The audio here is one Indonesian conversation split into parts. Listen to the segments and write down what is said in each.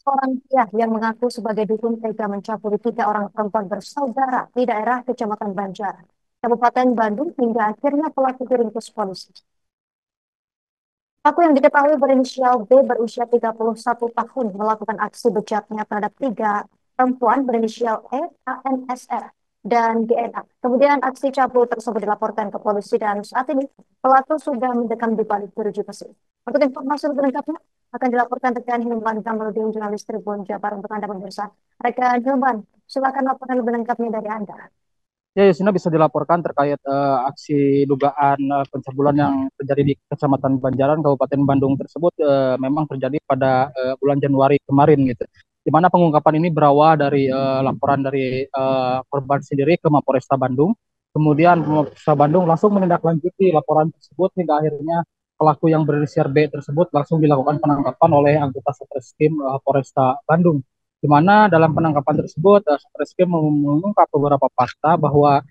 Seorang pria yang mengaku sebagai dukun tega mencabuli tiga orang perempuan bersaudara di daerah Kecamatan Banjar, Kabupaten Bandung hingga akhirnya pelaku diringkus polisi. Pelaku yang diketahui berinisial B berusia 31 tahun melakukan aksi bejatnya terhadap tiga perempuan berinisial E, ANSR, dan GNA. Kemudian aksi cabul tersebut dilaporkan ke polisi dan saat ini pelaku sudah mendekam di balik jeruji besi. Untuk informasi lebih lengkapnya akan dilaporkan rekan Hilman Kamaludin, jurnalis Tribun Jabar untuk Anda pemirsa. Rekan Hilman, silakan laporan lebih lengkapnya dari Anda. Ya, Yusina bisa dilaporkan terkait aksi dugaan pencabulan yang terjadi di Kecamatan Banjaran, Kabupaten Bandung tersebut memang terjadi pada bulan Januari kemarin gitu. Di mana pengungkapan ini berawal dari laporan dari korban sendiri ke Mapolresta Bandung. Kemudian Mapolresta Bandung langsung menindaklanjuti laporan tersebut hingga akhirnya pelaku yang berinisial B tersebut langsung dilakukan penangkapan oleh anggota Satreskrim Polresta Bandung, di mana dalam penangkapan tersebut Satreskrim mengungkap beberapa fakta bahwa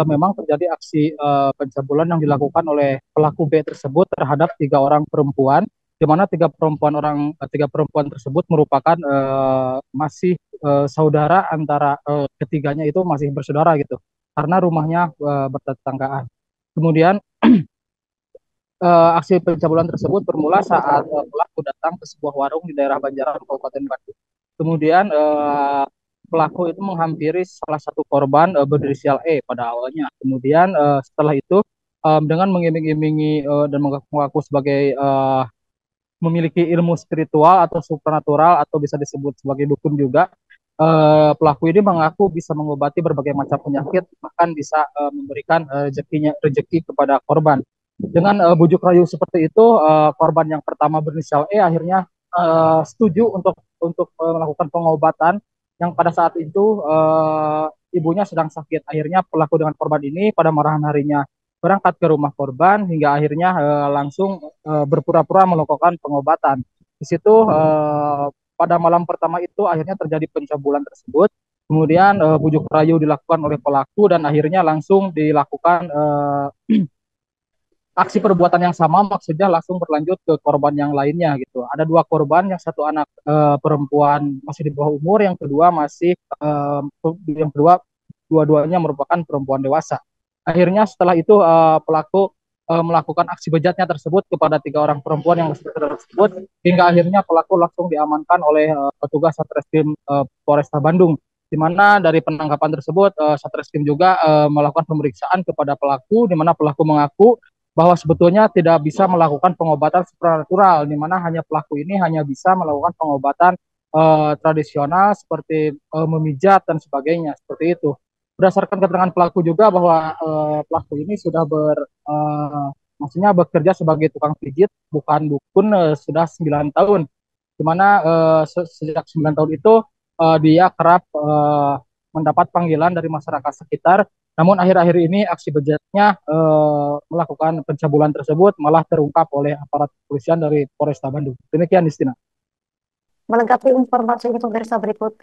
memang terjadi aksi pencabulan yang dilakukan oleh pelaku B tersebut terhadap tiga orang perempuan, di mana tiga perempuan tersebut merupakan masih saudara antara ketiganya itu masih bersaudara gitu, karena rumahnya bertetanggaan. Kemudian aksi pencabulan tersebut bermula saat pelaku datang ke sebuah warung di daerah Banjaran, Kabupaten Bandung. Kemudian pelaku itu menghampiri salah satu korban berinisial E pada awalnya. Kemudian setelah itu dengan mengiming-imingi dan mengaku sebagai memiliki ilmu spiritual atau supernatural atau bisa disebut sebagai dukun juga, pelaku ini mengaku bisa mengobati berbagai macam penyakit, bahkan bisa memberikan rezeki kepada korban. Dengan bujuk rayu seperti itu, korban yang pertama berinisial E akhirnya setuju untuk melakukan pengobatan yang pada saat itu ibunya sedang sakit. Akhirnya pelaku dengan korban ini pada malam harinya berangkat ke rumah korban hingga akhirnya langsung berpura-pura melakukan pengobatan. Di situ pada malam pertama itu akhirnya terjadi pencabulan tersebut. Kemudian bujuk rayu dilakukan oleh pelaku dan akhirnya langsung dilakukan aksi perbuatan yang sama, maksudnya langsung berlanjut ke korban yang lainnya gitu. Ada dua korban, yang satu anak perempuan masih di bawah umur, yang kedua dua-duanya merupakan perempuan dewasa. Akhirnya setelah itu pelaku melakukan aksi bejatnya tersebut kepada tiga orang perempuan yang masih tersebut hingga akhirnya pelaku langsung diamankan oleh petugas Satreskrim Polresta Bandung, di mana dari penangkapan tersebut Satreskrim juga melakukan pemeriksaan kepada pelaku, di mana pelaku mengaku bahwa sebetulnya tidak bisa melakukan pengobatan supranatural, di mana hanya pelaku ini hanya bisa melakukan pengobatan tradisional seperti memijat dan sebagainya, seperti itu. Berdasarkan keterangan pelaku juga bahwa pelaku ini sudah maksudnya bekerja sebagai tukang pijit, bukan dukun, sudah 9 tahun, di mana sejak 9 tahun itu dia kerap mendapat panggilan dari masyarakat sekitar. Namun akhir-akhir ini aksi bejatnya melakukan pencabulan tersebut malah terungkap oleh aparat kepolisian dari Polresta Bandung. Demikian, Distina. Melengkapi informasi ini pemirsa berikut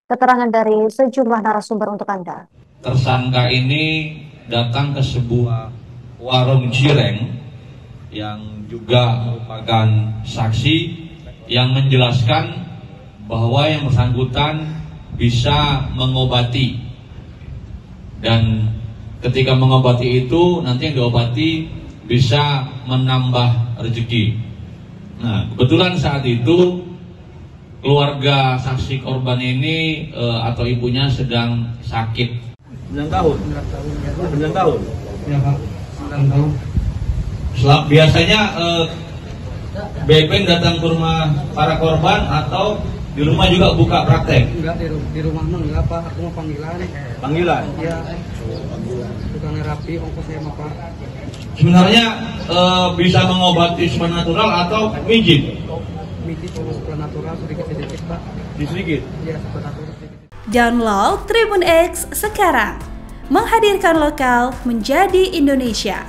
keterangan dari sejumlah narasumber untuk Anda. Tersangka ini datang ke sebuah warung cireng yang juga merupakan saksi yang menjelaskan bahwa yang bersangkutan bisa mengobati, dan ketika mengobati itu nanti yang diobati bisa menambah rezeki. Nah, kebetulan saat itu keluarga saksi korban ini atau ibunya sedang sakit. 9 tahun. 9 tahun. Ya, Pak. 9 tahun. Biasanya Beben datang ke rumah para korban atau di rumah juga buka praktek? Enggak, di rumah enggak, Pak. Aku mau panggilan. Panggilan? Iya. Bukan rapi, ongkosnya sama Pak. Sebenarnya bisa mengobati supernatural atau mijit? Mijit sama supernatural sedikit-sedikit, Pak. Sedikit? Iya, supernatural sedikit. Download Tribun X sekarang. Menghadirkan lokal menjadi Indonesia.